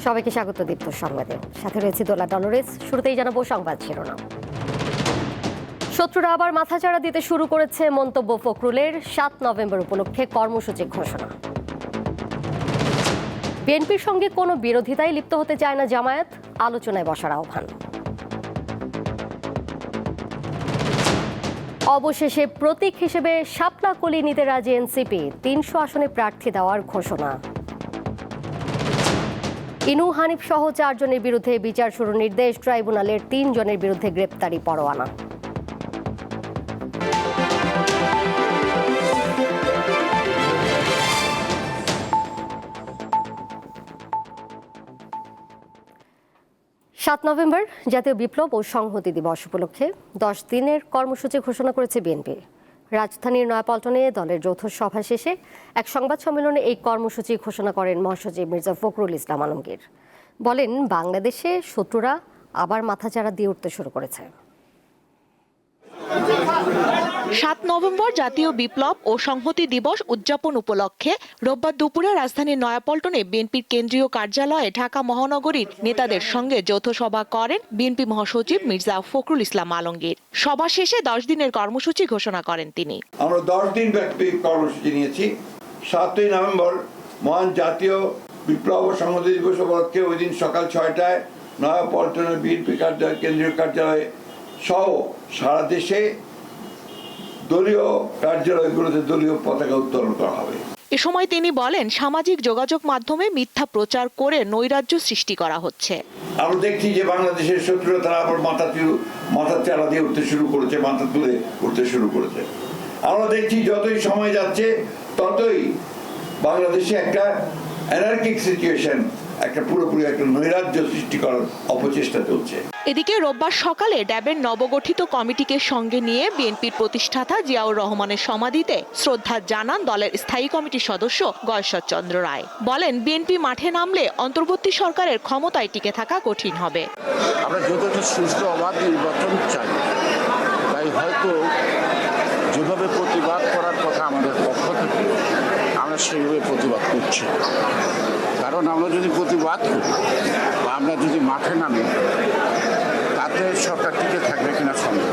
সবাইকে স্বাগত দীপ্ত সংবাদে। সাথে রয়েছে দোলা ডলোরেস। শুরুতেই জানাবো সংবাদ শিরোনাম। শত্রুরা আবার মাথাচাড়া দিতে শুরু করেছে, মন্তব্য ফখরুলের। 7 নভেম্বর উপলক্ষে কর্মসূচি ঘোষণা। বিএনপির সঙ্গে কোনো বিরোধিতায় লিপ্ত হতে চায় না জামায়াত, আলোচনায় বসার আহ্বান। অবশেষে প্রতীক হিসেবে শাপলা কলি নিতে রাজি এনসিপি, 300 আসনে প্রার্থী দেওয়ার ঘোষণা। ইনু হানিফ সহ 4 জনের বিরুদ্ধে বিচার শুরুর নির্দেশ, ট্রাইব্যুনালের 3 জনের বিরুদ্ধে গ্রেপ্তারি পরোয়ানা। 7 নভেম্বর জাতীয় বিপ্লব ও সংহতি দিবস উপলক্ষে 10 দিনের কর্মসূচি ঘোষণা করেছে বিএনপি। রাজধানীর নয়াপল্টনে দলের যৌথ সভা শেষে এক সংবাদ সম্মেলনে এই কর্মসূচি ঘোষণা করেন মহাসচিব মির্জা ফখরুল ইসলাম আলমগীর। বলেন, বাংলাদেশে শত্রুরা আবার মাথাচাড়া দিয়ে উঠতে শুরু করেছে। 7 নভেম্বর জাতীয় বিপ্লব ও সংহতি দিবস উদযাপন উপলক্ষে রোববার দুপুরে রাজধানীর নয়াপল্টনে বিএনপির কেন্দ্রীয় কার্যালয়ে ঢাকা মহানগরীর নেতাদের সঙ্গে যৌথ সভা করেন বিএনপি মহাসচিব মির্জা ফখরুল ইসলাম আলমগীর। সভা শেষে 10 দিনের কর্মসূচি ঘোষণা করেন তিনি। আমরা 10 দিন ব্যাপী কর্মসূচি নিয়েছি। 7ই নভেম্বর মহান জাতীয় বিপ্লব ও সংহতি দিবস উপলক্ষে ওই দিন সকাল 6টায় নয়াপল্টনের বিএনপি কেন্দ্রীয় কার্যালয়ে সহ সারা দেশে দলীয় কার্যালয়গুলোতে দলীয় পতাকা উত্তোলন করা হবে। এ সময় তিনি বলেন, সামাজিক যোগাযোগ মাধ্যমে মিথ্যা প্রচার করে নৈরাজ্য সৃষ্টি করা হচ্ছে। আমরা দেখছি যে বাংলাদেশের শত্রুরা তারা আবার মাথা চালা দিয়ে উঠতে শুরু করেছে, মাথা তুলে উঠতে শুরু করেছে। আমরা দেখছি যতই সময় যাচ্ছে ততই বাংলাদেশে একটা অ্যানার্কিক সিচুয়েশন, একটা পুরোপুরি একটা নৈরাজ্য সৃষ্টি করার অপচেষ্টা চলছে। এদিকে রোববার সকালে ড্যাবের নবগঠিত কমিটিকে সঙ্গে নিয়ে বিএনপির প্রতিষ্ঠাতা জিয়াউর রহমানের সমাধিতে শ্রদ্ধা জানান দলের স্থায়ী কমিটির সদস্য গয়েশ্বর চন্দ্র রায়। বলেন, বিএনপি মাঠে নামলে অন্তর্বর্তী সরকারের ক্ষমতায় টিকে থাকা কঠিন হবে। আমরা যতটা সুষ্ঠু অবাধ নির্বাচন চাই, তাই হয়তো যেভাবে প্রতিবাদ করার কথা আমাদের পক্ষ থেকে আমরা সেইভাবে প্রতিবাদ করছি। কারণ আমরা যদি প্রতিবাদ করি বা আমরা যদি মাঠে নামি, তাতে সরকার টিকে থাকবে কিনা সন্দেহ।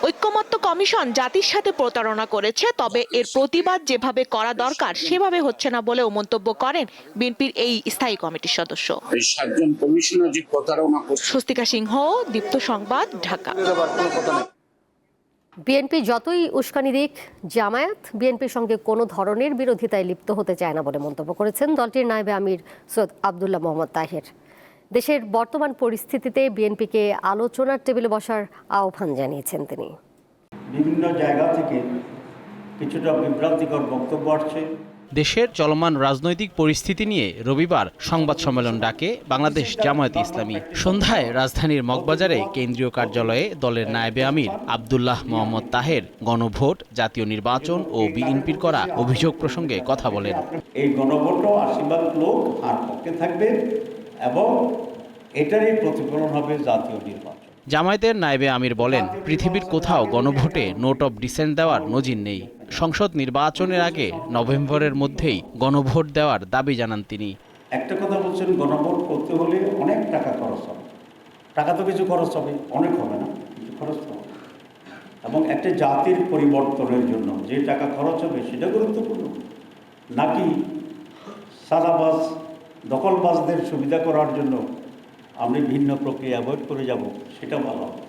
ঐক্যমত্য কমিশন জাতির সাথে প্রতারণা করেছে, তবে এর প্রতিবাদ যেভাবে করা দরকার সেভাবে হচ্ছে না বলেও মন্তব্য করেন বিএনপির এই স্থায়ী কমিটির সদস্য। এই 7 জন কমিশনার যে প্রতারণা করছে। স্বস্তিকা সিংহ, দীপ্ত সংবাদ, ঢাকা। বিএনপি যতই উস্কানি দিক, জামায়াত বিএনপির সঙ্গে কোনো ধরনের বিরোধিতায় লিপ্ত হতে চায় না বলে মন্তব্য করেছেন দলটির নায়েবে আমির সৈয়দ আবদুল্লাহ মোহাম্মদ তাহের। দেশের বর্তমান পরিস্থিতিতে বিএনপিকে আলোচনার টেবিলে বসার আহ্বান জানিয়েছেন তিনি। বিভিন্ন জায়গা থেকে কিছুটা বিভ্রান্তিকর বক্তব্য আসছে। দেশের চলমান রাজনৈতিক পরিস্থিতি নিয়ে রবিবার সংবাদ সম্মেলন ডাকে বাংলাদেশ জামায়াত ইসলামী। সন্ধ্যায় রাজধানীর মগবাজারে কেন্দ্রীয় কার্যালয়ে দলের নায়েবে আমির আবদুল্লাহ মোহাম্মদ তাহের গণভোট, জাতীয় নির্বাচন ও বিএনপির করা অভিযোগ প্রসঙ্গে কথা বলেন। এই গণভোটও 80% লোক আর পক্ষে থাকবে এবং এটারই প্রতিফলন হবে জাতীয় নির্বাচন। জামায়াতের নায়েবে আমির বলেন, পৃথিবীর কোথাও গণভোটে নোট অফ ডিসেন্ট দেওয়ার নজির নেই। সংসদ নির্বাচনের আগে নভেম্বরের মধ্যেই গণভোট দেওয়ার দাবি জানান তিনি। একটা কথা বলছেন, গণভোট করতে হলে অনেক টাকা খরচ হবে। টাকা তো কিছু খরচ হবে, অনেক হবে না, কিছু খরচ হবে। এবং একটা জাতির পরিবর্তনের জন্য যে টাকা খরচ হবে সেটা গুরুত্বপূর্ণ, নাকি সাদাবাজ দখলবাজদের সুবিধা করার জন্য আমরা ভিন্ন প্রক্রিয়া অ্যাভয়েড করে যাব, সেটা ভালো হবে।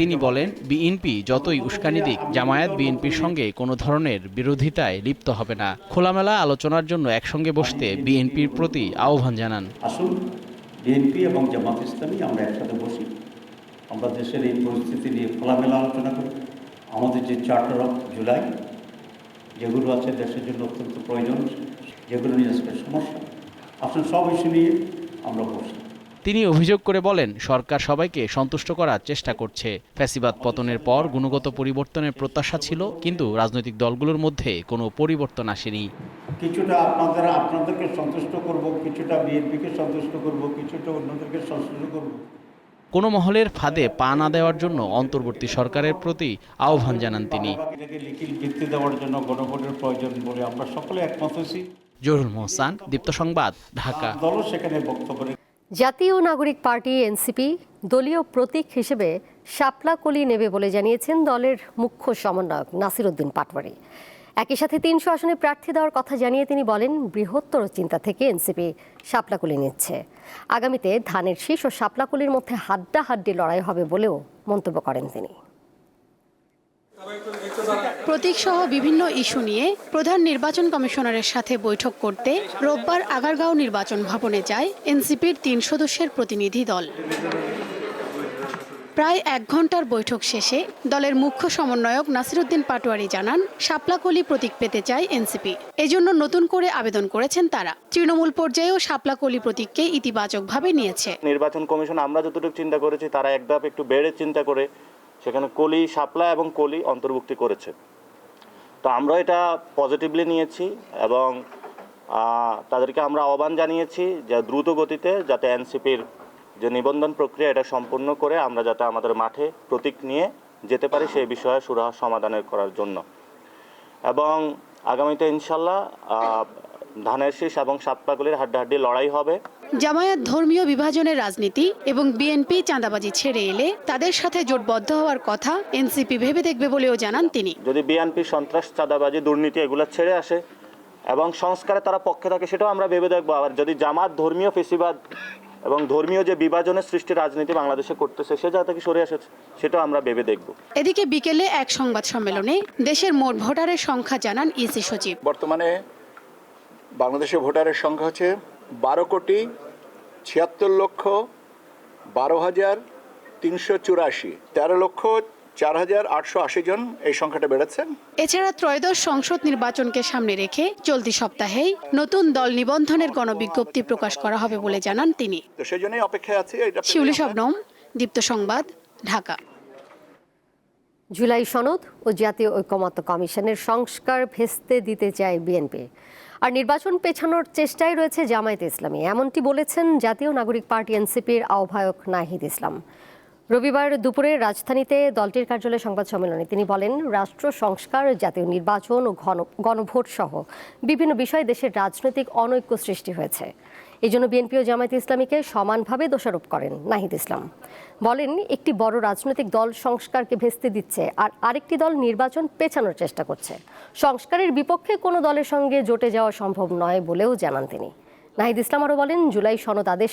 তিনি বলেন, বিএনপি যতই উস্কানি দিক, জামায়াত বিএনপির সঙ্গে কোনো ধরনের বিরোধিতায় লিপ্ত হবে না। খোলামেলা আলোচনার জন্য একসঙ্গে বসতে বিএনপির প্রতি আহ্বান জানান। আসুন, বিএনপি এবং জামাত ইসলামী আমরা একসাথে বসি, আমরা দেশের এই পরিস্থিতি নিয়ে খোলামেলা আলোচনা করি। আমাদের যে চার্টার অফ জুলাই যেগুলো আছে দেশের জন্য অত্যন্ত প্রয়োজন, যেগুলো নিয়ে আজকে সমস্যা, আসুন সব ইস্যু নিয়ে আমরা বসি। তিনি অভিযোগ করে বলেন, সরকার সবাইকে সন্তুষ্ট করার চেষ্টা করছে। ফ্যাসিবাদ পতনের পর গুণগত পরিবর্তনের প্রত্যাশা ছিল, কিন্তু রাজনৈতিক দলগুলোর মধ্যে কোনো পরিবর্তন আসেনি। কিছুটা আপনাদেরকে সন্তুষ্ট করব, কিছুটা বিএনপিকে সন্তুষ্ট করব, কিছুটা অন্যদেরকে সন্তুষ্ট করব। কোনো মহলের ফাঁদে পা না দেওয়ার জন্য অন্তর্বর্তী সরকারের প্রতি আহ্বান জানান তিনি। লিখিত ভিত্তি দেওয়ার জন্য গণভোটের প্রয়োজন বলে আমরা সকলে একমত হয়েছি। জহুরুল মোহসান, দীপ্ত সংবাদ, ঢাকা। দলও সেখানে বক্তব্য জাতীয় নাগরিক পার্টি এনসিপি দলীয় প্রতীক হিসেবে শাপলা কলি নেবে বলে জানিয়েছেন দলের মুখ্য সমন্বয়ক নাসির উদ্দিন পাটোয়ারি। একই সাথে ৩০০ আসনে প্রার্থী দেওয়ার কথা জানিয়ে তিনি বলেন, বৃহত্তর চিন্তা থেকে এনসিপি শাপলা কলি নিচ্ছে। আগামীতে ধানের শীষ ও শাপলা কলির মধ্যে হাড্ডাহাড্ডি লড়াই হবে বলেও মন্তব্য করেন তিনি। প্রতীকসহ বিভিন্ন ইস্যু নিয়ে প্রধান নির্বাচন কমিশনারের সাথে বৈঠক করতে রোববার আগারগাঁও নির্বাচন ভবনে যায় এনসিপির ৩ সদস্যের প্রতিনিধি দল। প্রায় ১ ঘন্টার বৈঠক শেষে দলের মুখ্য সমন্বয়ক নাসির উদ্দিন পাটোয়ারি জানান, শাপলাকলি প্রতীক পেতে চায় এনসিপি। এজন্য নতুন করে আবেদন করেছেন তারা। তৃণমূল পর্যায়েও শাপলাকলি প্রতীককে ইতিবাচকভাবে নিয়েছে। নির্বাচন কমিশন আমরা যতটুকু চিন্তা করেছি, তারা এক ধাপ একটু বেড়ে চিন্তা করে সেখানে কলি, শাপলা এবং কলি অন্তর্ভুক্তি করেছে। তো আমরা এটা পজিটিভলি নিয়েছি এবং তাদেরকে আমরা আহ্বান জানিয়েছি যে দ্রুত গতিতে যাতে এনসিপির যে নিবন্ধন প্রক্রিয়া এটা সম্পূর্ণ করে আমরা যাতে আমাদের মাঠে প্রতীক নিয়ে যেতে পারি সেই বিষয়ে সুরাহা সমাধানের করার জন্য। এবং আগামীতে ইনশাল্লাহ ধানের শীষ এবং শাপলাকলির হাড্ডাহাড্ডি লড়াই হবে। জামায়াত ধর্মীয় বিভাজনের রাজনীতি এবং বিএনপি চাঁদাবাজি ছেড়ে এলে তাদের সাথে জোটবদ্ধ হওয়ার কথা এনসিপি ভেবে দেখবে বলেও জানান তিনি। যদি বিএনপি সন্ত্রাস, চাঁদাবাজি, দুর্নীতি এগুলো ছেড়ে আসে এবং সংস্কারে তারা পক্ষে থাকে, সেটাও আমরা ভেবে দেখবো। আবার যদি জামাত ধর্মীয় ফেসিবাদ এবং ধর্মীয় যে বিভাজনের সৃষ্টি রাজনীতি বাংলাদেশে করতেছে সে জায়গা থেকে সরে আসে, সেটাও আমরা ভেবে দেখব। এদিকে বিকেলে এক সংবাদ সম্মেলনে দেশের মোট ভোটারের সংখ্যা জানান ইসি সচিব। বর্তমানে বাংলাদেশের ভোটারের সংখ্যা হচ্ছে 12,76,12,384, 13,04,880 জন এই সংখ্যাটা বেড়েছে। এছাড়া ত্রয়োদশ সংসদ নির্বাচনকে সামনে রেখে চলতি সপ্তাহেই নতুন দল নিবন্ধনের গণবিজ্ঞপ্তি প্রকাশ করা হবে বলে জানান তিনি। তো সেই জন্যই অপেক্ষায় আছি। শিউলি শবনম, দীপ্ত সংবাদ, ঢাকা। জুলাই সনদ ও জাতীয় ঐকমত্য কমিশনের সংস্কার ভেস্তে দিতে চায় বিএনপি, আর নির্বাচন পেছানোর চেষ্টায় রয়েছে জামায়াতে ইসলামী, এমনটি বলেছেন জাতীয় নাগরিক পার্টি এনসিপির আহ্বায়ক নাহিদ ইসলাম। রবিবার দুপুরে রাজধানীতে দলটির কার্যালয়ে সংবাদ সম্মেলনে তিনি বলেন, রাষ্ট্র সংস্কার, জাতীয় নির্বাচন ও গণভোট সহ বিভিন্ন বিষয়ে দেশের রাজনৈতিক অনৈক্য সৃষ্টি হয়েছে। এই জন্য বিএনপি ও জামায়াতে ইসলামীকে সমানভাবে দোষারোপ করেন নাহিদ ইসলাম। বলেন, একটি বড় রাজনৈতিক দল সংস্কারকে ভেস্তে দিচ্ছে আর আরেকটি দল নির্বাচন পেছানোর চেষ্টা করছে। সংস্কারের বিপক্ষে কোনো দলের সঙ্গে জোটে যাওয়া সম্ভব নয় বলেও জানান তিনি। নাহিদ ইসলাম আরও বলেন, জুলাই সনদ আদেশ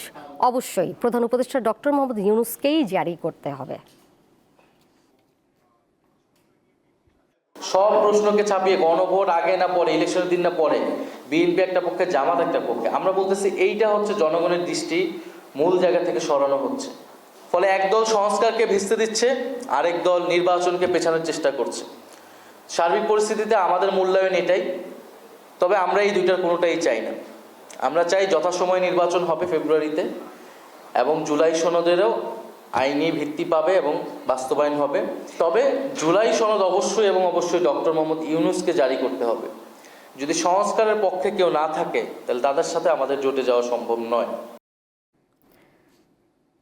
অবশ্যই প্রধান উপদেষ্টা ডক্টর মোহাম্মদ ইউনূসকেই জারি করতে হবে। সব প্রশ্নকে চাপিয়ে গণভোট আগে না পরে, ইলেকশনের দিন না পরে, বিএনপি একটা পক্ষে, জামাত একটা পক্ষে, আমরা বলতেছি এইটা হচ্ছে জনগণের দৃষ্টি মূল জায়গা থেকে সরানো হচ্ছে। ফলে একদল সংস্কারকে ভেস্তে দিচ্ছে, আরেক দল নির্বাচনকে পেছানোর চেষ্টা করছে। সার্বিক পরিস্থিতিতে আমাদের মূল্যায়ন এটাই, তবে আমরা এই দুইটার কোনোটাই চাই না। আমরা চাই যথাসময়ে নির্বাচন হবে ফেব্রুয়ারিতে, এবং জুলাই সনদেরও আইনি ভিত্তি পাবে এবং বাস্তবায়ন হবে। তবে জুলাই সনদ অবশ্যই এবং অবশ্যই ডক্টর মোহাম্মদ ইউনূসকে জারি করতে হবে। যদি সংস্কারের পক্ষে কেউ না থাকে তাহলে তাদের সাথে আমাদের জোটে যাওয়া সম্ভব নয়।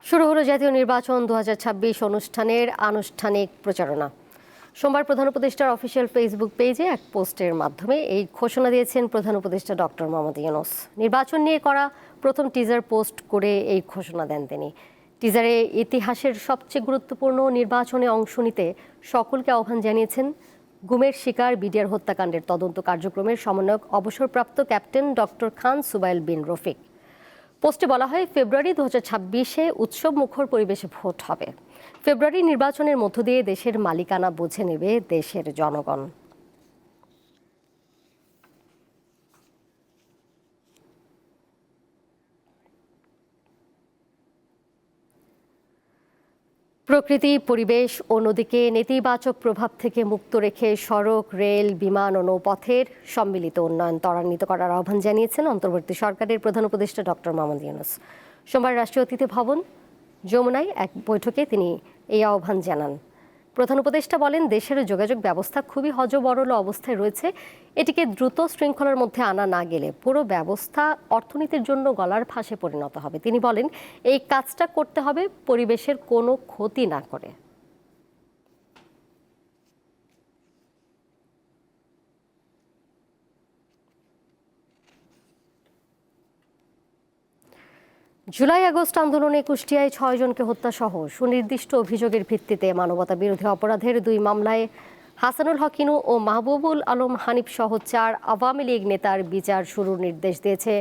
শুরু হলো জাতীয় নির্বাচন 2026 অনুষ্ঠানের আনুষ্ঠানিক প্রচারণা। সোমবার প্রধান উপদেষ্টার অফিসিয়াল ফেসবুক পেজে এক পোস্টের মাধ্যমে এই ঘোষণা দিয়েছেন প্রধান উপদেষ্টা ডক্টর মোহাম্মদ ইউনূস। নির্বাচন নিয়ে করা প্রথম টিজার পোস্ট করে এই ঘোষণা দেন তিনি। টিজারে ইতিহাসের সবচেয়ে গুরুত্বপূর্ণ নির্বাচনে অংশ নিতে সকলকে আহ্বান জানিয়েছেন গুমের শিকার বিডিআর হত্যাকাণ্ডের তদন্ত কার্যক্রমের সমন্বয়ক অবসরপ্রাপ্ত ক্যাপ্টেন ডক্টর খান সুবাইল বিন রফিক। পোস্টে বলা হয়, ফেব্রুয়ারি 2026-এ উৎসব মুখর পরিবেশে ভোট হবে। ফেব্রুয়ারি নির্বাচনের মধ্য দিয়ে দেশের মালিকানা বুঝে নেবে দেশের জনগণ। প্রকৃতি, পরিবেশ ও নদীকে নেতিবাচক প্রভাব থেকে মুক্ত রেখে সড়ক, রেল, বিমান ও নৌপথের সম্মিলিত উন্নয়ন ত্বরান্বিত করার আহ্বান জানিয়েছেন অন্তর্বর্তী সরকারের প্রধান উপদেষ্টা ডক্টর মোহাম্মদ ইউনূস। সোমবার রাষ্ট্রীয় অতিথি ভবন যমুনায় এক বৈঠকে তিনি এই আহ্বান জানান। প্রধান উপদেষ্টা বলেন, দেশের যোগাযোগ ব্যবস্থা খুবই হযবরল অবস্থায় রয়েছে। এটিকে দ্রুত শৃঙ্খলার মধ্যে আনা না গেলে পুরো ব্যবস্থা অর্থনীতির জন্য গলার ফাঁসে পরিণত হবে। তিনি বলেন, এই কাজটা করতে হবে পরিবেশের কোনো ক্ষতি না করে। জুলাই আগস্ট আন্দোলনে কুষ্টিয়ায় 6 জনকে হত্যা সহ সুনির্দিষ্ট অভিযোগের ভিত্তিতে মানবতা বিরোধী অপরাধের 2 মামলায় হাসানুল হক ইনু ও মাহবুবুল আলম হানিফ সহ 4 আওয়ামী লীগ নেতার বিচার শুরুর নির্দেশ দিয়েছে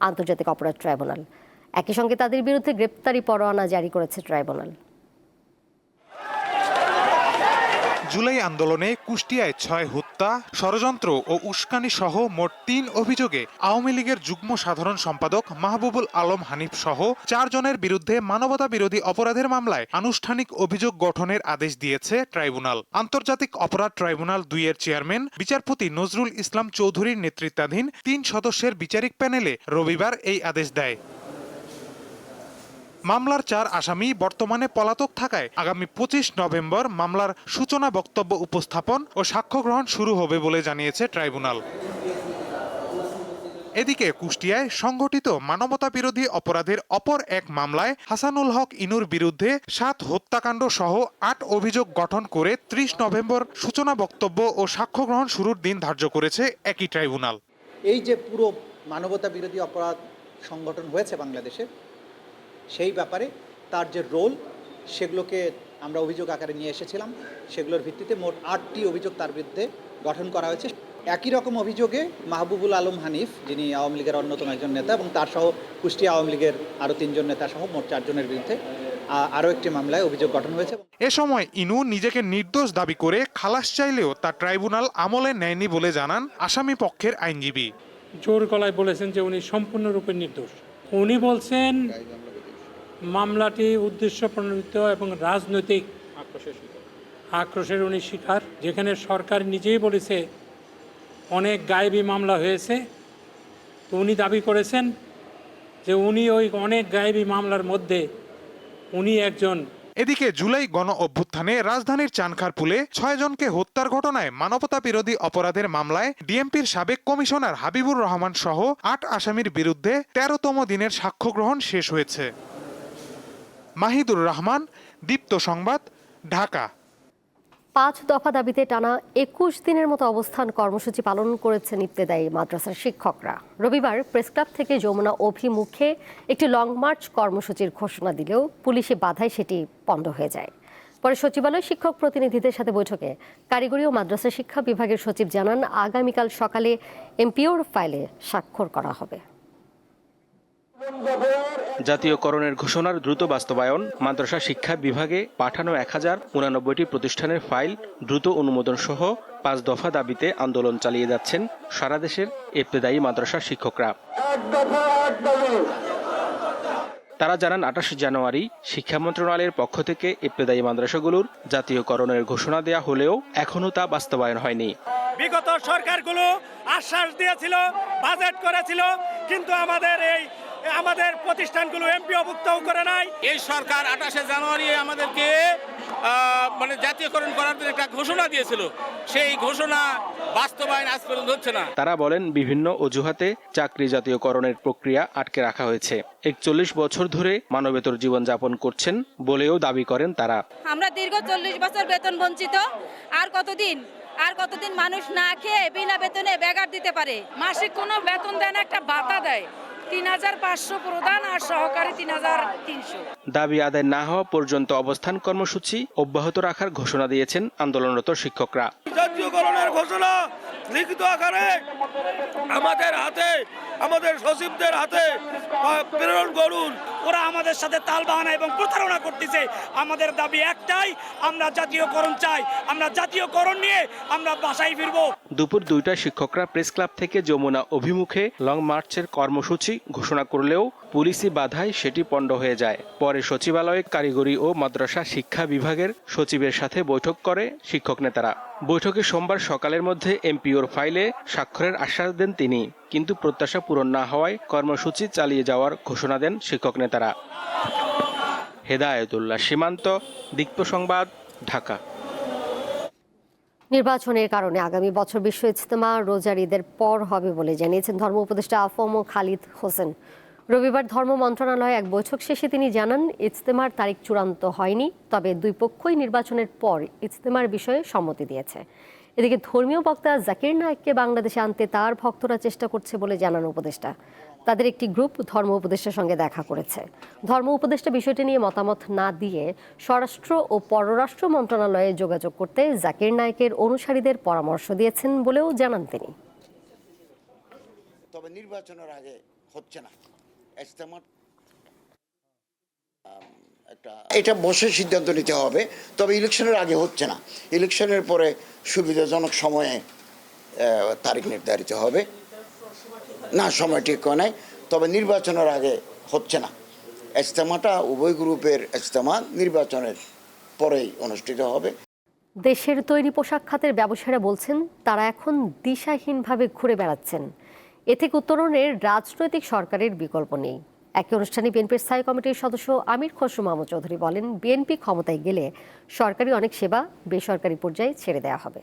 আন্তর্জাতিক অপরাধ ট্রাইব্যুনাল। একই সঙ্গে তাদের বিরুদ্ধে গ্রেপ্তারি পরোয়ানা জারি করেছে ট্রাইব্যুনাল। জুলাই আন্দোলনে কুষ্টিয়ায় 6 হত্যা, ষড়যন্ত্র ও উস্কানি সহ মোট 3 অভিযোগে আওয়ামী লীগের যুগ্ম সাধারণ সম্পাদক মাহবুবুল আলম হানিফ সহ 4 জনের বিরুদ্ধে মানবতা বিরোধী অপরাধের মামলায় আনুষ্ঠানিক অভিযোগ গঠনের আদেশ দিয়েছে ট্রাইব্যুনাল। আন্তর্জাতিক অপরাধ ট্রাইব্যুনাল 2 এর চেয়ারম্যান বিচারপতি নজরুল ইসলাম চৌধুরীর নেতৃত্বাধীন 3 সদস্যের বিচারিক প্যানেলে রবিবার এই আদেশ দেয়। মামলার 4 আসামি বর্তমানে পলাতক থাকায় আগামী 25 নভেম্বর মামলার সূচনা বক্তব্য উপস্থাপন ও সাক্ষ্য গ্রহণ শুরু হবে বলে জানিয়েছে ট্রাইব্যুনাল। এদিকে কুষ্টিয়ায় সংগঠিত মানবতা বিরোধী অপরাধের অপর এক মামলায় হাসানুল হক ইনুর বিরুদ্ধে 7 হত্যাকাণ্ড সহ 8 অভিযোগ গঠন করে 30 নভেম্বর সূচনা বক্তব্য ও সাক্ষ্য গ্রহণ শুরুর দিন ধার্য করেছে একই ট্রাইব্যুনাল। এই যে পুরো মানবতা বিরোধী অপরাধ সংগঠন হয়েছে বাংলাদেশে, সেই ব্যাপারে তার যে রোল সেগুলোকে আমরা অভিযোগ আকারে নিয়ে এসেছিলাম। সেগুলোর ভিত্তিতে মোট 8টি অভিযোগ তার বিরুদ্ধে গঠন করা হয়েছে। একই রকম অভিযোগে মাহবুবুল আলম হানিফ, যিনি আওয়ামী লীগের অন্যতম একজন নেতা, এবং তার সহ কুষ্টিয়া আওয়ামী লীগের আরও 3 জন নেতা সহ মোট 4 জনের বিরুদ্ধে আরও একটি মামলায় অভিযোগ গঠন হয়েছে। এ সময় ইনু নিজেকে নির্দোষ দাবি করে খালাস চাইলেও তা ট্রাইব্যুনাল আমলে নেয়নি বলে জানান আসামি পক্ষের আইনজীবী। জোর গলায় বলেছেন যে উনি সম্পূর্ণরূপে নির্দোষ। উনি বলছেন মামলাটি উদ্দেশ্য প্রণোদিত এবং রাজনৈতিক আক্রোশের উনি শিকার, যেখানে সরকার নিজেই বলেছে অনেক গায়েবী মামলা হয়েছে। তো উনি দাবি করেছেন যে উনি ওই অনেক গায়েবী মামলার মধ্যে উনি একজন। এদিকে জুলাই গণ অভ্যুত্থানে রাজধানীর চানখারপুলে 6 জনকে হত্যার ঘটনায় মানবতা বিরোধী অপরাধের মামলায় ডিএমপির সাবেক কমিশনার হাবিবুর রহমান সহ 8 আসামির বিরুদ্ধে 13তম দিনের সাক্ষ্য গ্রহণ শেষ হয়েছে। মাহিদুর রহমান, দীপ্ত সংবাদ, ঢাকা। 5 দফা দাবিতে টানা 21 দিনের মতো অবস্থান কর্মসূচি পালন করেছেন ইবতেদায়ী মাদ্রাসার শিক্ষকরা। রবিবার প্রেসক্লাব থেকে যমুনা অভিমুখে একটি লং মার্চ কর্মসূচির ঘোষণা দিলেও পুলিশি বাধায় সেটি পণ্ড হয়ে যায়। পরে সচিবালয় শিক্ষক প্রতিনিধিদের সাথে বৈঠকে কারিগরি ও মাদ্রাসা শিক্ষা বিভাগের সচিব জানান, আগামীকাল সকালে এমপিওর ফাইলে স্বাক্ষর করা হবে। জাতীয়করণের ঘোষণার দ্রুত বাস্তবায়ন, মাদ্রাসা শিক্ষা বিভাগে পাঠানো 1089টি প্রতিষ্ঠানের ফাইল দ্রুত অনুমোদন সহ 5 দফা দাবিতে আন্দোলন চালিয়ে যাচ্ছেন সারা দেশের ইবতেদায়ী মাদ্রাসা শিক্ষকরা। তারা জানান, 28 জানুয়ারি শিক্ষা মন্ত্রণালয়ের পক্ষ থেকে ইবতেদায়ী মাদ্রাসাগুলোর জাতীয়করণের ঘোষণা দেয়া হলেও এখনও তা বাস্তবায়ন হয়নি। বিগত সরকারগুলো আশ্বাস দিয়েছিল, বাজেট করেছিল, কিন্তু আমাদের প্রতিষ্ঠানগুলো এমপিওভুক্তও করে নাই। এই সরকার 28 জানুয়ারি আমাদেরকে জাতীয়করণ করার জন্য একটা ঘোষণা দিয়েছিল, সেই ঘোষণা বাস্তবায়ন আজ পর্যন্ত হচ্ছে না। তারা বলেন, বিভিন্ন অজুহাতে চাকরি জাতীয়করণের প্রক্রিয়া আটকে রাখা হয়েছে। 41 বছর ধরে মানবেতর জীবনযাপন করছেন বলেও দাবি করেন তারা। আমরা দীর্ঘ 40 বছর বেতন বঞ্চিত। আর কতদিন মানুষ না খেয়ে বিনা বেতনে বেকার দিতে পারে? মাসিক কোনো বেতন দেন, একটা ভাতা দেয় 3500 প্রধান আর সহকারী 3300। দাবি আদায় না হওয়া পর্যন্ত অবস্থান কর্মসূচি অব্যাহত রাখার ঘোষণা দিয়েছেন আন্দোলনরত শিক্ষকরা। জাতীয়করণের ঘোষণা লিখিত আকারে আমাদের হাতে, আমাদের সচিবদের হাতে প্রেরণ করুন। ওরা আমাদের সাথে তাল বাহানা এবং প্রতারণা করতেছে। আমাদের দাবি একটাই, আমরা জাতীয়করণ চাই। আমরা জাতীয়করণ নিয়ে আমরা বাসায় ফিরবো। দুপুর 2টায় শিক্ষকরা প্রেস ক্লাব থেকে যমুনা অভিমুখে লং মার্চের কর্মসূচি ঘোষণা করলেও পুলিশি বাধায় সেটি পণ্ড হয়ে যায়। পরে সচিবালয়ে কারিগরি ও মাদ্রাসা শিক্ষা বিভাগের সচিবের সাথে বৈঠক করে শিক্ষক নেতারা। বৈঠকে সোমবার সকালের মধ্যে এমপিওর ফাইলে স্বাক্ষরের আশ্বাস দেন তিনি, কিন্তু প্রত্যাশা পূরণ না হওয়ায় কর্মসূচি চালিয়ে যাওয়ার ঘোষণা দেন শিক্ষক নেতারা। হেদায়েতুল্লাহ সীমান্ত, দীপ্ত সংবাদ, ঢাকা। নির্বাচনের কারণে আগামী বছর বিশ্ব ইজতেমা রোজার ঈদের পর হবে বলে জানিয়েছেন ধর্ম উপদেষ্টা আফম খালিদ হোসেন। রবিবার ধর্ম মন্ত্রণালয়ে এক বৈঠক শেষে তিনি জানান, ইজতেমার তারিখ চূড়ান্ত হয়নি, তবে 2 পক্ষই নির্বাচনের পর ইজতেমার বিষয়ে সম্মতি দিয়েছে। এদিকে ধর্মীয় বক্তা জাকির নায়েককে বাংলাদেশে আনতে তার ভক্তরা চেষ্টা করছে বলে জানান উপদেষ্টা। তাদের একটি গ্রুপ ধর্ম উপদেষ্টার সঙ্গে দেখা করেছে। ধর্ম উপদেষ্টা বিষয়টি নিয়ে মতামত না দিয়ে স্বরাষ্ট্র ও পররাষ্ট্র মন্ত্রণালয়ে যোগাযোগ করতে জাকির নায়েকের অনুসারীদের পরামর্শ দিয়েছেন বলেও জানান তিনি। তবে নির্বাচনের আগে হচ্ছে না, এটা বসে সিদ্ধান্ত নিতে হবে। তবে ইলেকশনের আগে হচ্ছে না, ইলেকশনের পরে সুবিধাজনক সময়ে তারিখ নির্ধারিত হবে। না, সময় ঠিক হয় নাই, তবে নির্বাচনের আগে হচ্ছে না। ইজতেমাটা উভয় গ্রুপের ইজতেমা নির্বাচনের পরেই অনুষ্ঠিত হবে। দেশের তৈরি পোশাক খাতের ব্যবসায়ীরা বলছেন তারা এখন দিশাহীনভাবে ঘুরে বেড়াচ্ছেন। এ থেকে উত্তরণের রাজনৈতিক সরকারের বিকল্প নেই। একই অনুষ্ঠানে বিএনপির স্থায়ী কমিটির সদস্য আমির খসরু মাহমুদ চৌধুরী বলেন, বিএনপি ক্ষমতায় গেলে সরকারি অনেক সেবা বেসরকারি পর্যায়ে ছেড়ে দেওয়া হবে।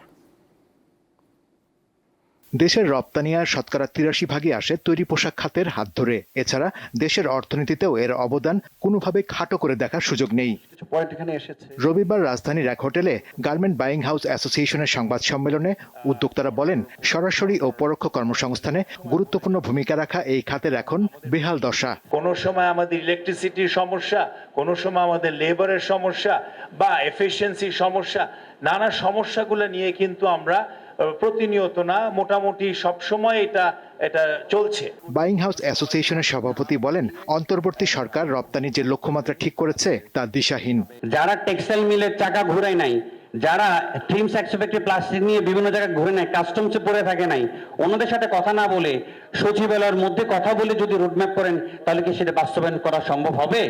দেশের রপ্তানি আর শতকরা ৮৩% আসে তৈরি পোশাক খাতের হাত ধরে। এছাড়া দেশের অর্থনীতিতেও এর অবদান কোনোভাবে খাটো করে দেখার সুযোগ নেই। রবিবার রাজধানীর এক হোটেলে গার্মেন্ট বাইং হাউস অ্যাসোসিয়েশনের সংবাদ সম্মেলনে উদ্যোক্তারা বলেন, সরাসরি ও পরোক্ষ কর্মসংস্থানে গুরুত্বপূর্ণ ভূমিকা রাখা এই খাতের এখন বেহাল দশা। কোনো সময় আমাদের ইলেকট্রিসিটির সমস্যা, কোনো সময় আমাদের লেবারের সমস্যা বা এফিসিয়েন্সির সমস্যা, নানা সমস্যাগুলো নিয়ে কিন্তু আমরা প্রতিনিয়ত না, মোটামুটি সবসময় এটা চলছে। বাইং হাউস অ্যাসোসিয়েশনের সভাপতি বলেন, অন্তর্বর্তী সরকার রপ্তানি যে লক্ষ্যমাত্রা ঠিক করেছে তা দিশাহীন। যারা টেক্সটাইল মিলের চাকা ঘুরায় নাই, যারা ট্রিমস এক্সপেক্টেড প্লাস্টিক নিয়ে বিভিন্ন জায়গায় ঘুরে নেয়, কাস্টমসে পড়ে থাকে নাই, ওনাদের সাথে কথা না বলে সচিবালয়ের মধ্যে কথা বলে যদি রোডম্যাপ করেন, তাহলে কি সেটা বাস্তবায়ন করা সম্ভব হবে?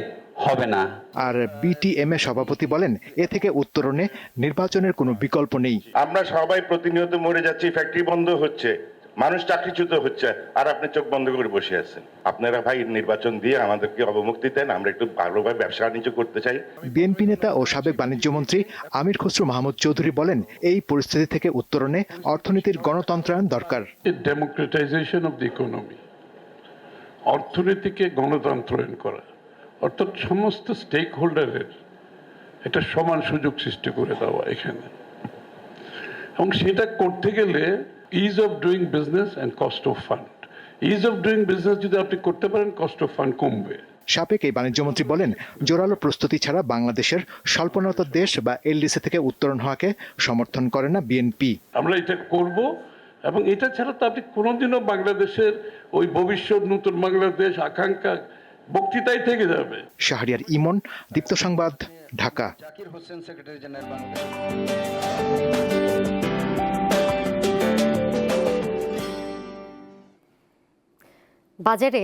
হবে না। আর বিটিএম এর সভাপতি বলেন, এ থেকে উত্তরণে নির্বাচনের কোনো বিকল্প নেই। আমরা সবাই প্রতিনিয়ত মরে যাচ্ছি, ফ্যাক্টরি বন্ধ হচ্ছে, মানুষ চাকরিচ্যুত হচ্ছে, আর আপনি চোখ বন্ধ করে বসে আছেন। আপনারা ভাই নির্বাচন দিয়ে আমাদেরকে অবমুক্তি দেন, আমরা একটু ভালোভাবে ব্যবসা বাণিজ্য করতে চাই। বিএনপি নেতা ও সাবেক বাণিজ্য মন্ত্রী আমির খসরু মাহমুদ চৌধুরী বলেন, এই পরিস্থিতি থেকে উত্তরণে অর্থনীতির গণতন্ত্রায়ন দরকার। ডেমোক্রেটাইজেশন অফ দ্য ইকোনমি, অর্থনীতিকে গণতন্ত্রায়ন করা, অর্থাৎ সমস্ত স্টেক হোল্ডারের একটা সমান সুযোগ সৃষ্টি করে দেওয়া এখানে। এবং সেটা করতে গেলে is of doing business and cost of fund, is of doing business যদি আপনি করতে পারেন, কস্ট অফ ফান্ড কমবে। সাবেক এই বাণিজ্যমন্ত্রী বলেন, জোরালো প্রস্তুতি ছাড়া বাংলাদেশের স্বল্পোন্নত দেশ বা এলডিসি থেকে উত্তরণ হওয়াকে সমর্থন করে না বিএনপি। আমরা এটা করব, এবং এটা ছাড়া তো আপনি কোনোদিনও বাংলাদেশের ওই ভবিষ্যৎ নতুন বাংলাদেশ আকাঙ্ক্ষা বক্তৃতাই থেকে যাবে। শাহরিয়ার ইমন, দীপ্ত সংবাদ, ঢাকা। বাজারে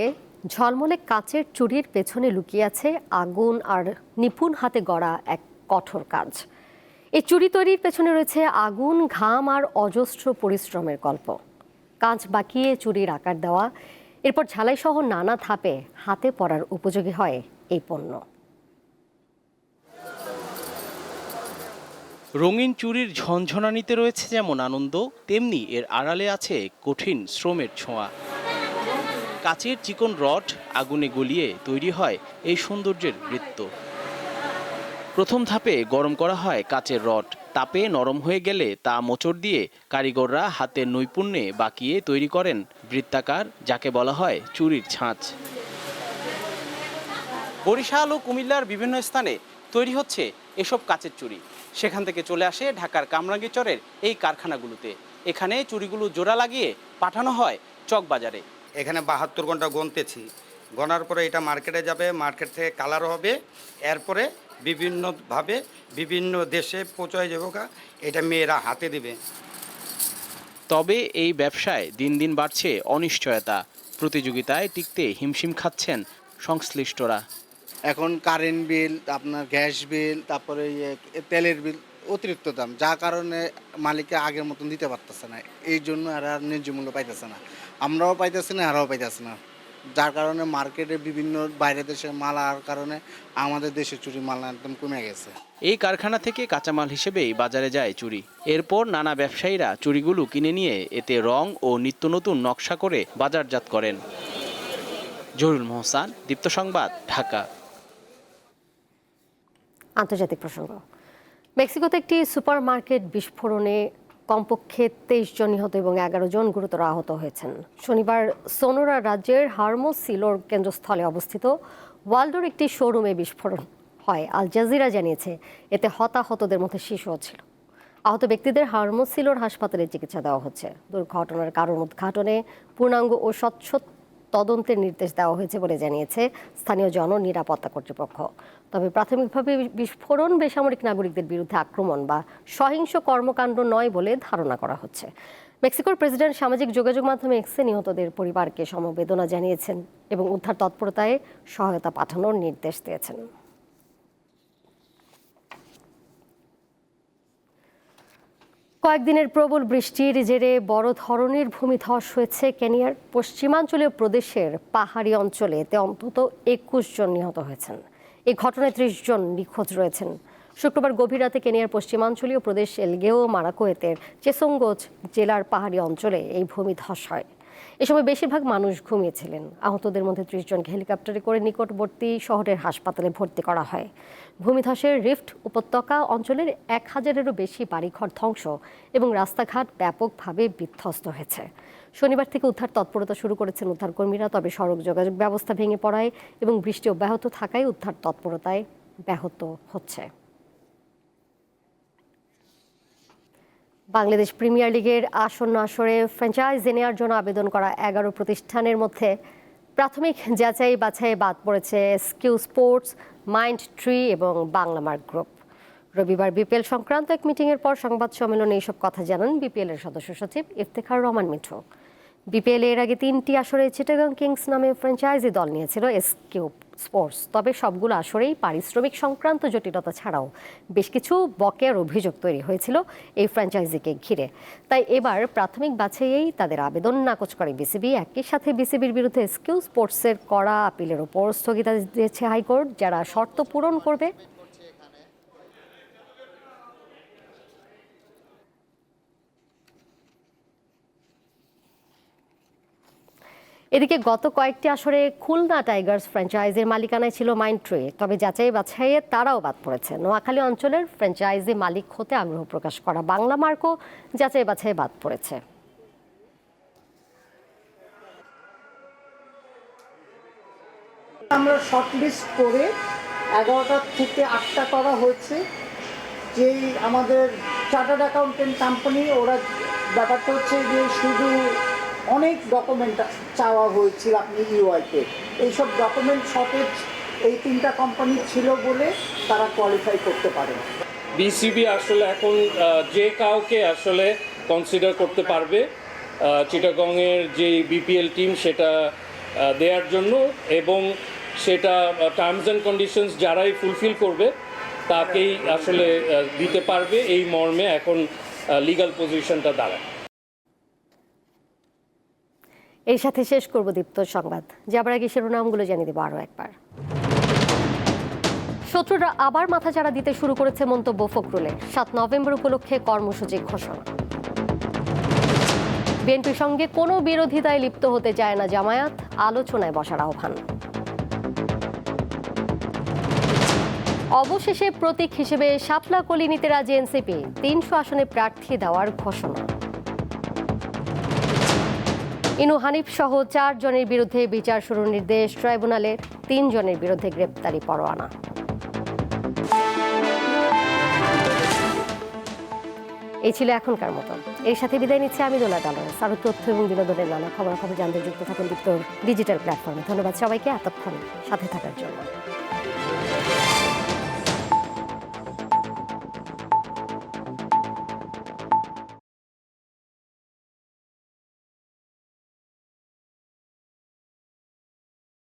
ঝলমলে কাচের চুড়ির পেছনে লুকিয়ে আছে আগুন আর নিপুণ হাতে গড়া এক কঠোর কাজ। এই চুড়ি তৈরির পেছনে রয়েছে আগুন, ঘাম আর অজস্র পরিশ্রমের গল্প। কাঁচ বাঁকিয়ে চুড়ির আকার দেওয়া, এরপর ঝালাই সহ নানা ধাপে হাতে পরার উপযোগী হয় এই পণ্য। রঙিন চুড়ির ঝনঝনানিতে রয়েছে যেমন আনন্দ, তেমনি এর আড়ালে আছে কঠিন শ্রমের ছোঁয়া। কাচের চিকন রড আগুনে গলিয়ে তৈরি হয় এই সৌন্দর্যের বৃত্ত। প্রথম ধাপে গরম করা হয় কাচের রড, তাপে নরম হয়ে গেলে তা মোচড় দিয়ে কারিগররা হাতের নৈপুণ্যে বাঁকিয়ে তৈরি করেন বৃত্তাকার, যাকে বলা হয় চুড়ির ছাঁচ। বরিশাল ও কুমিল্লার বিভিন্ন স্থানে তৈরি হচ্ছে এসব কাচের চুড়ি। সেখান থেকে চলে আসে ঢাকার কামরাঙ্গীরচরের এই কারখানাগুলোতে। এখানে চুড়িগুলো জোড়া লাগিয়ে পাঠানো হয় চকবাজারে। এখানে 72 ঘন্টা গুনতেছি, গনার পরে এটা মার্কেটে যাবে, মার্কেট থেকে কালার হবে, এরপরে বিভিন্নভাবে বিভিন্ন দেশে পৌঁছায় যাবো, এটা মেয়েরা হাতে দিবে। তবে এই ব্যবসায় দিন দিন বাড়ছে অনিশ্চয়তা। প্রতিযোগিতায় টিকতে হিমশিম খাচ্ছেন সংশ্লিষ্টরা। এখন কারেন্ট বিল, আপনার গ্যাস বিল, তারপরে তেলের বিল অতিরিক্ত দাম, যার কারণে মালিককে আগের মতন দিতে পারতেছে না। এই জন্য আর ন্যায্য মূল্য পাইতেছে না, আমরাও পাইতেছি না, আরও পাইতেছে না। যার কারণে মার্কেটে বিভিন্ন বাইরের দেশের মাল আসার কারণে আমাদের দেশের চুরি মাল একদম কমে গেছে। এই কারখানা থেকে কাঁচামাল হিসেবেই বাজারে যায় চুড়ি। এরপর নানা ব্যবসায়ীরা চুড়িগুলো কিনে নিয়ে এতে রং ও নিত্য নতুন নকশা করে বাজারজাত করেন। জহুরুল মোহসান, দীপ্ত সংবাদ, ঢাকা। আন্তর্জাতিক প্রসঙ্গ। মেক্সিকোতে একটি সুপারমার্কেট বিস্ফোরণে কমপক্ষে 23 জন নিহত এবং 11 জন গুরুতর আহত হয়েছেন। শনিবার সোনোরা রাজ্যের হারমোসিলোর কেন্দ্রস্থলে অবস্থিত ওয়ালডোর একটি শোরুমে বিস্ফোরণ হয়। আল জাজিরা জানিয়েছে এতে হতাহতদের মধ্যে শিশুও ছিল। আহত ব্যক্তিদের হারমোসিলোর হাসপাতালে চিকিৎসা দেওয়া হচ্ছে। দুর্ঘটনার কারণ উদ্ঘাটনে পূর্ণাঙ্গ ও স্বচ্ছ তদন্তের নির্দেশ দেওয়া হয়েছে বলে জানিয়েছে স্থানীয় জননিরাপত্তা কর্তৃপক্ষ। তবে প্রাথমিকভাবে বিস্ফোরণ বেসামরিক নাগরিকদের বিরুদ্ধে আক্রমণ বা সহিংস কর্মকাণ্ড নয় বলে ধারণা করা হচ্ছে। মেক্সিকোর প্রেসিডেন্ট সামাজিক যোগাযোগ মাধ্যমে এক্সে নিহতদের পরিবারকে সমবেদনা জানিয়েছেন এবং উদ্ধার তৎপরতায় সহায়তা পাঠানোর নির্দেশ দিয়েছেন। কয়েকদিনের প্রবল বৃষ্টির জেরে বড় ধরনের ভূমিধস হয়েছে কেনিয়ার পশ্চিমাঞ্চলীয় প্রদেশের পাহাড়ি অঞ্চলে। এতে অন্তত 21 জন নিহত হয়েছেন। এই ঘটনায় 30 জন নিখোঁজ রয়েছেন। শুক্রবার গভীর রাতে কেনিয়ার পশ্চিমাঞ্চলীয় প্রদেশ এলগেও মারাকোয়েতের চেসঙ্গোজ জেলার পাহাড়ি অঞ্চলে এই ভূমিধস হয়। এ সময় বেশিরভাগ মানুষ ঘুমিয়েছিলেন। আহতদের মধ্যে 30 জনকে হেলিকপ্টারে করে নিকটবর্তী শহরের হাসপাতালে ভর্তি করা হয়। ভূমিধসের রিফট উপত্যকা অঞ্চলের 1000-এরও বেশি বাড়িঘর ধ্বংস এবং রাস্তাঘাট ব্যাপকভাবে বিধ্বস্ত হয়েছে। শনিবার থেকে উদ্ধার তৎপরতা শুরু করেছেন উদ্ধারকর্মীরা। তবে সড়ক যোগাযোগ ব্যবস্থা ভেঙে পড়ায় এবং বৃষ্টি অব্যাহত থাকায় উদ্ধার তৎপরতায় ব্যাহত হচ্ছে। বাংলাদেশ প্রিমিয়ার লিগের আসন্ন আসরে ফ্র্যাঞ্চাইজি নেওয়ার জন্য আবেদন করা 11 প্রতিষ্ঠানের মধ্যে প্রাথমিক যাচাই বাছাই বাদ পড়েছে এসকিউ স্পোর্টস, মাইন্ড ট্রি এবং বাংলামার্ক গ্রুপ। রবিবার বিপিএল সংক্রান্ত এক মিটিংয়ের পর সংবাদ সম্মেলনে এইসব কথা জানান বিপিএলের সদস্য সচিব ইফতেখার রহমান মিঠু। বিপিএল এর আগে 3টি আসরে চিটাগাং কিংস নামে ফ্র্যাঞ্চাইজি দল নিয়েছিল এসকিউ স্পোর্টস। তবে সবগুলো আসরেই পারিশ্রমিক সংক্রান্ত জটিলতা ছাড়াও বেশ কিছু বকেয়ার অভিযোগ তৈরি হয়েছিল এই ফ্র্যাঞ্চাইজিকে ঘিরে। তাই এবার প্রাথমিক বাছাইয়েই তাদের আবেদন নাকচ করে বিসিবি। একই সাথে বিসিবির বিরুদ্ধে এসকিউ স্পোর্টসের করা আপিলের ওপর স্থগিতাদেশ দিয়েছে হাইকোর্ট। যারা শর্ত পূরণ করবে এদিকে গত কয়েকটি আসরে খুলনা টাইগার্স ফ্র্যাঞ্চাইজির মালিকানায় ছিল মাইন্ড ট্রি। তবে যাচাই বাছাইয়ে তারাও বাদ পড়েছে। নোয়াখালী অঞ্চলের ফ্র্যাঞ্চাইজি মালিক হতে আগ্রহ প্রকাশ করা বাংলামার্কও যাচাই বাছাইয়ে বাদ পড়েছে। আমরা শর্টলিস্ট করে 11টা থেকে 8টা করা হয়েছে। যেই আমাদের চার্টার্ড অ্যাকাউন্টেন্ট কোম্পানি, ওরা ব্যাপারটা হচ্ছে যে শুধু অনেক ডকুমেন্ট চাওয়া হয়েছিল আপনি ইউআইতে, এইসব ডকুমেন্ট শর্টেজ এই 3টা কোম্পানি ছিল বলে তারা কোয়ালিফাই করতে পারে। বিসিবি আসলে এখন যে কাউকে আসলে কনসিডার করতে পারবে চিটাগংয়ের যে বিপিএল টিম সেটা দেওয়ার জন্য, এবং সেটা টার্মস অ্যান্ড কন্ডিশনস যারাই ফুলফিল করবে তাকেই আসলে দিতে পারবে। এই মর্মে এখন লিগ্যাল পজিশনটা দাঁড়ায়। এই সাথে শেষ করব দীপ্ত সংবাদ। যাবার আগে শিরোনামগুলো জানিয়ে দেবো আরও একবার। শত্রুরা আবার মাথাচাড়া দিতে শুরু করেছে মন্তব্য ফখরুলের। 7 নভেম্বর উপলক্ষে কর্মসূচি ঘোষণা। বিএনপির সঙ্গে কোনো বিরোধিতায় লিপ্ত হতে চায় না জামায়াত, আলোচনায় বসার আহ্বান। অবশেষে প্রতীক হিসেবে শাপলা কলি নিতে রাজি এনসিপি, 300 আসনে প্রার্থী দেওয়ার ঘোষণা। ইনু হানিফ সহ 4 জনের বিরুদ্ধে বিচার শুরুর নির্দেশ ট্রাইব্যুনালের, 3 জনের বিরুদ্ধে গ্রেপ্তারি পরোয়ানা। এই ছিল এখনকার মতো। এর সাথে বিদায় নিচ্ছে আমি দোলা ডালরেস। আরও তথ্য এবং বিনোদনের নানা খবর জানতে যুক্ত থাকুন দীপ্তর ডিজিটাল প্ল্যাটফর্মে। ধন্যবাদ সবাইকে এতক্ষণ সাথে থাকার জন্য।